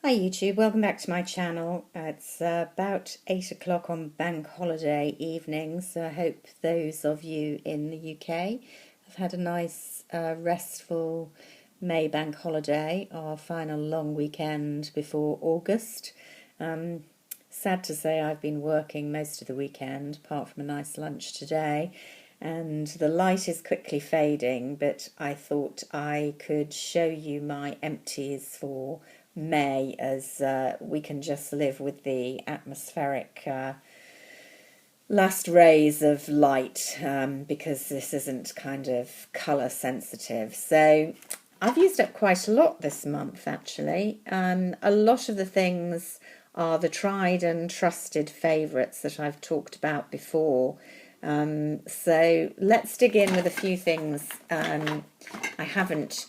Hi YouTube, welcome back to my channel. It's about 8 o'clock on bank holiday evening, so I hope those of you in the UK have had a nice restful May bank holiday, our final long weekend before August. Sad to say I've been working most of the weekend, apart from a nice lunch today, and the light is quickly fading, but I thought I could show you my empties for May, as we can just live with the atmospheric last rays of light, because this isn't kind of colour sensitive. So I've used up quite a lot this month actually. A lot of the things are the tried and trusted favourites that I've talked about before. So let's dig in with a few things I haven't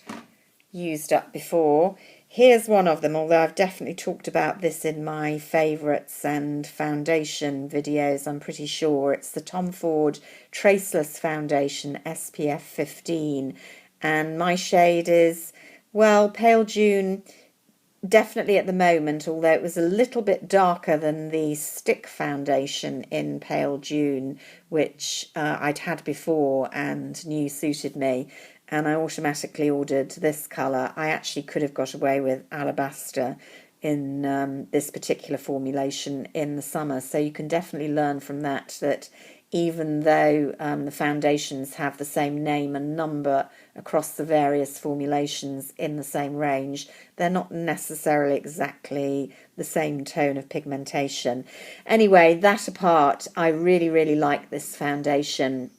used up before. Here's one of them, although I've definitely talked about this in my favourites and foundation videos, I'm pretty sure. It's the Tom Ford Traceless Foundation SPF 15, and my shade is, well, Pale June, definitely at the moment, although it was a little bit darker than the stick foundation in Pale June, which I'd had before and knew suited me, and I automatically ordered this colour. I actually could have got away with Alabaster in this particular formulation in the summer, so you can definitely learn from that even though the foundations have the same name and number across the various formulations in the same range, they're not necessarily exactly the same tone of pigmentation. Anyway, that apart, I really like this foundation.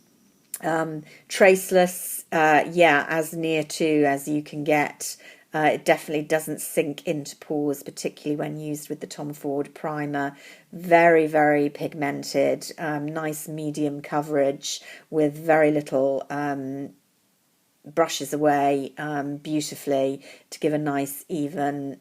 Traceless, yeah, as near to as you can get. It definitely doesn't sink into pores, particularly when used with the Tom Ford primer. Very pigmented, nice medium coverage with very little brushes away beautifully to give a nice even,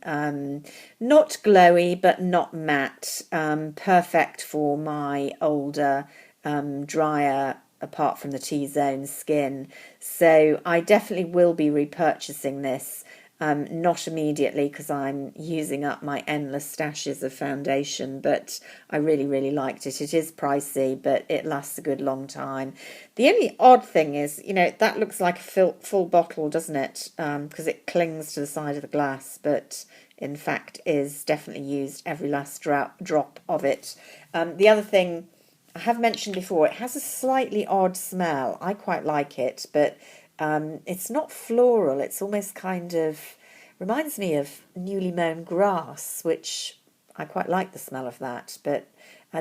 not glowy but not matte, perfect for my older, drier, apart from the T-zone skin. So I definitely will be repurchasing this. Not immediately because I'm using up my endless stashes of foundation, but I really liked it. It is pricey, but it lasts a good long time. The only odd thing is, you know, that looks like a full bottle, doesn't it? Because it clings to the side of the glass, but in fact is definitely used every last drop of it. The other thing I have mentioned before, it has a slightly odd smell. I quite like it, but it's not floral. It's almost kind of, reminds me of newly mown grass, which I quite like the smell of that, but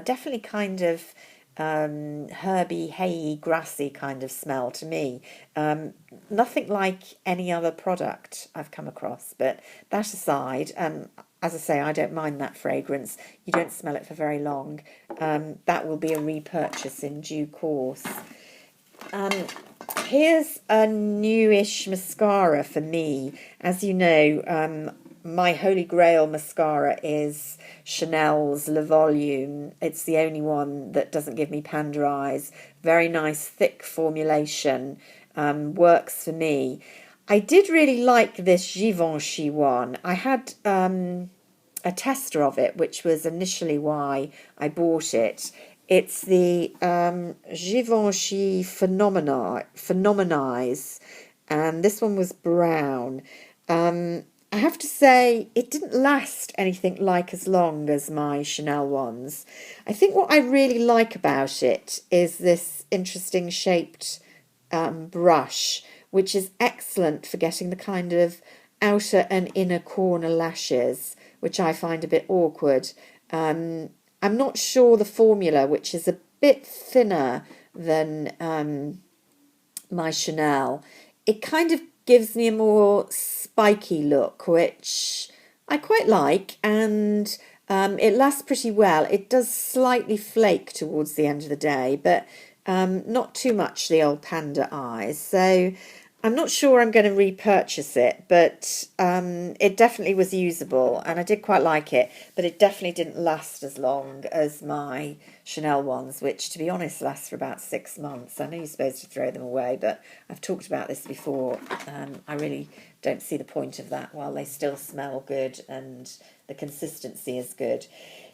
definitely kind of herby, hayy, grassy kind of smell to me. Nothing like any other product I've come across, but that aside, as I say, I don't mind that fragrance. You don't smell it for very long. That will be a repurchase in due course. Here's a newish mascara for me. As you know, my holy grail mascara is Chanel's Le Volume. It's the only one that doesn't give me panda eyes. Very nice, thick formulation. Works for me. I did really like this Givenchy one. I had a tester of it, which was initially why I bought it. It's the Givenchy Phenomenize, and this one was brown. I have to say, it didn't last anything like as long as my Chanel ones. I think what I really like about it is this interesting shaped brush, which is excellent for getting the kind of outer and inner corner lashes, which I find a bit awkward. I'm not sure the formula, which is a bit thinner than my Chanel. It kind of gives me a more spiky look, which I quite like, and it lasts pretty well. It does slightly flake towards the end of the day, but not too much, the old panda eyes. So I'm not sure I'm going to repurchase it, but it definitely was usable and I did quite like it, but it definitely didn't last as long as my Chanel ones, which to be honest last for about 6 months. I know you're supposed to throw them away, but I've talked about this before. I really don't see the point of that while they still smell good and the consistency is good.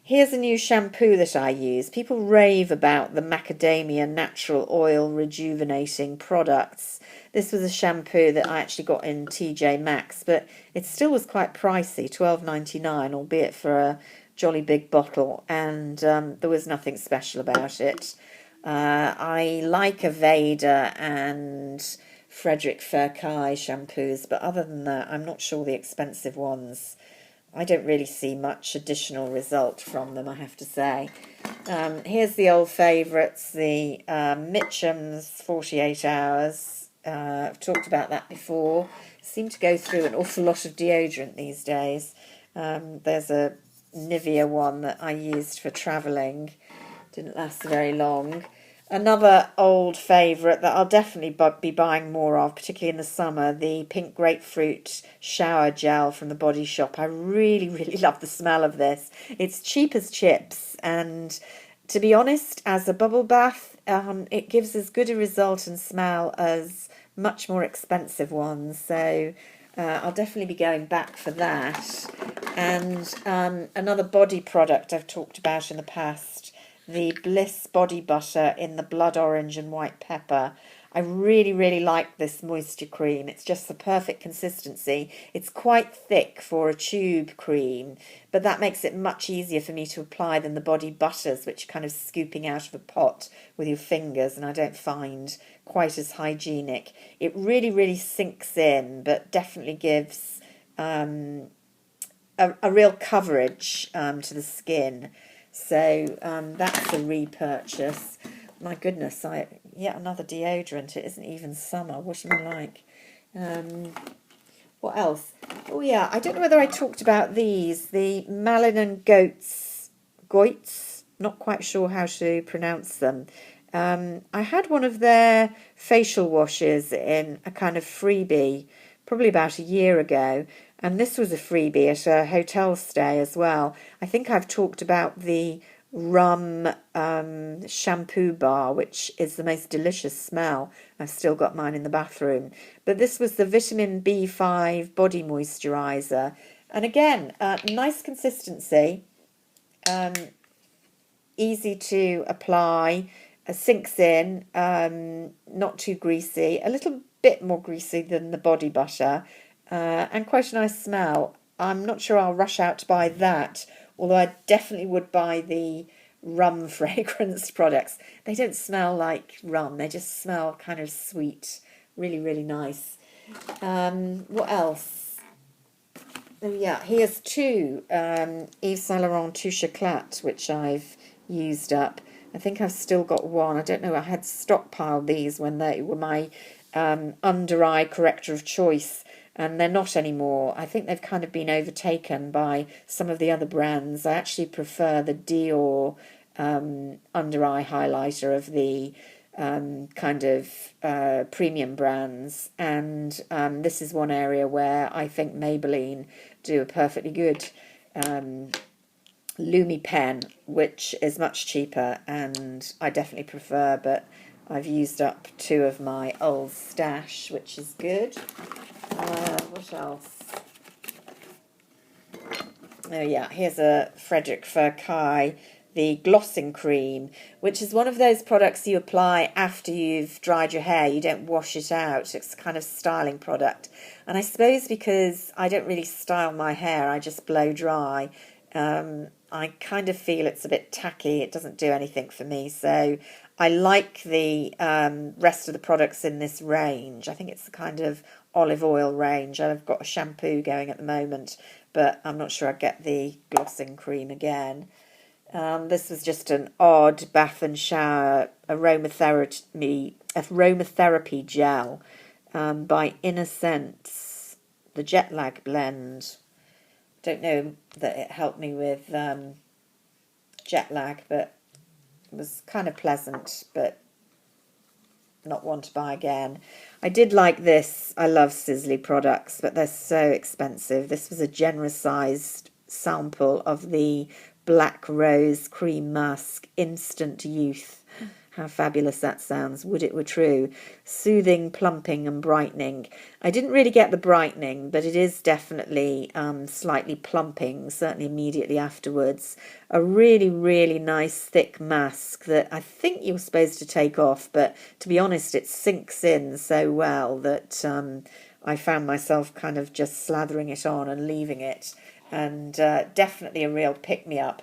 Here's a new shampoo that I use. People rave about the macadamia natural oil rejuvenating products. This was a shampoo that I actually got in TJ Maxx, but it still was quite pricey, $12.99, albeit for a jolly big bottle, and there was nothing special about it. I like Aveda and Frederick Furkai shampoos, but other than that, I'm not sure the expensive ones. I don't really see much additional result from them, I have to say. Here's the old favourites, the Mitchum's 48 Hours. I've talked about that before. Seem to go through an awful lot of deodorant these days. There's a Nivea one that I used for travelling. Didn't last very long. Another old favourite that I'll definitely be buying more of, particularly in the summer, the pink grapefruit shower gel from the Body Shop. I really, really love the smell of this. It's cheap as chips, and to be honest, as a bubble bath, it gives as good a result and smell as much more expensive ones. So I'll definitely be going back for that. And another body product I've talked about in the past, the Bliss body butter in the blood orange and white pepper. I really, really like this moisture cream. It's just the perfect consistency. It's quite thick for a tube cream, but that makes it much easier for me to apply than the body butters, which are kind of scooping out of a pot with your fingers, and I don't find quite as hygienic. It really, really sinks in, but definitely gives a real coverage to the skin. So that's a repurchase. My goodness, yet another deodorant. It isn't even summer. What am I like? What else? Oh yeah, I don't know whether I talked about these. The Malin and Goits. Not quite sure how to pronounce them. I had one of their facial washes in a kind of freebie probably about a year ago, and this was a freebie at a hotel stay as well. I think I've talked about the rum shampoo bar, which is the most delicious smell. I've still got mine in the bathroom. But this was the vitamin B5 body moisturiser. And again, nice consistency, easy to apply, sinks in, not too greasy, a little bit more greasy than the body butter, and quite a nice smell. I'm not sure I'll rush out to buy that, although I definitely would buy the rum fragrance products. They don't smell like rum, they just smell kind of sweet, really, really nice. What else? Oh yeah, here's two Yves Saint Laurent Touche Éclat, which I've used up. I think I've still got one. I don't know, I had stockpiled these when they were my under eye corrector of choice, and they're not anymore. I think they've kind of been overtaken by some of the other brands. I actually prefer the Dior under eye highlighter of the kind of premium brands, and this is one area where I think Maybelline do a perfectly good Lumi pen, which is much cheaper and I definitely prefer, but I've used up two of my old stash, which is good. What else? Oh yeah, here's a Frederick Furkai, the glossing cream, which is one of those products you apply after you've dried your hair. You don't wash it out. It's a kind of styling product. And I suppose because I don't really style my hair, I just blow dry, I kind of feel it's a bit tacky. It doesn't do anything for me. So I like the rest of the products in this range. I think it's the kind of olive oil range. I've got a shampoo going at the moment, but I'm not sure I'd get the glossing cream again. This was just an odd bath and shower aromatherapy gel by Innocence, the jet lag blend. Don't know that it helped me with jet lag, but it was kind of pleasant, but not one to buy again. I did like this. I love Sisley products, but they're so expensive. This was a generous sized sample of the Black Rose Cream Mask Instant Youth. How fabulous that sounds. Would it were true. Soothing, plumping and brightening. I didn't really get the brightening, but it is definitely slightly plumping, certainly immediately afterwards. A really, really nice thick mask that I think you're supposed to take off, but to be honest, it sinks in so well that I found myself kind of just slathering it on and leaving it. And definitely a real pick-me-up.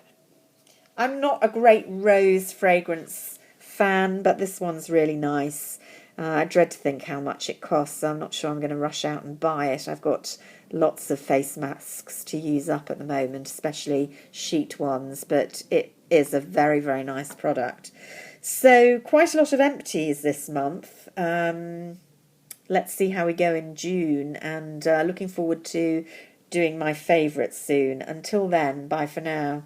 I'm not a great rose fragrance fan, but this one's really nice. I dread to think how much it costs, so I'm not sure I'm going to rush out and buy it. I've got lots of face masks to use up at the moment, especially sheet ones, but it is a very, very nice product. So quite a lot of empties this month. Let's see how we go in June, and looking forward to doing my favourites soon. Until then, bye for now.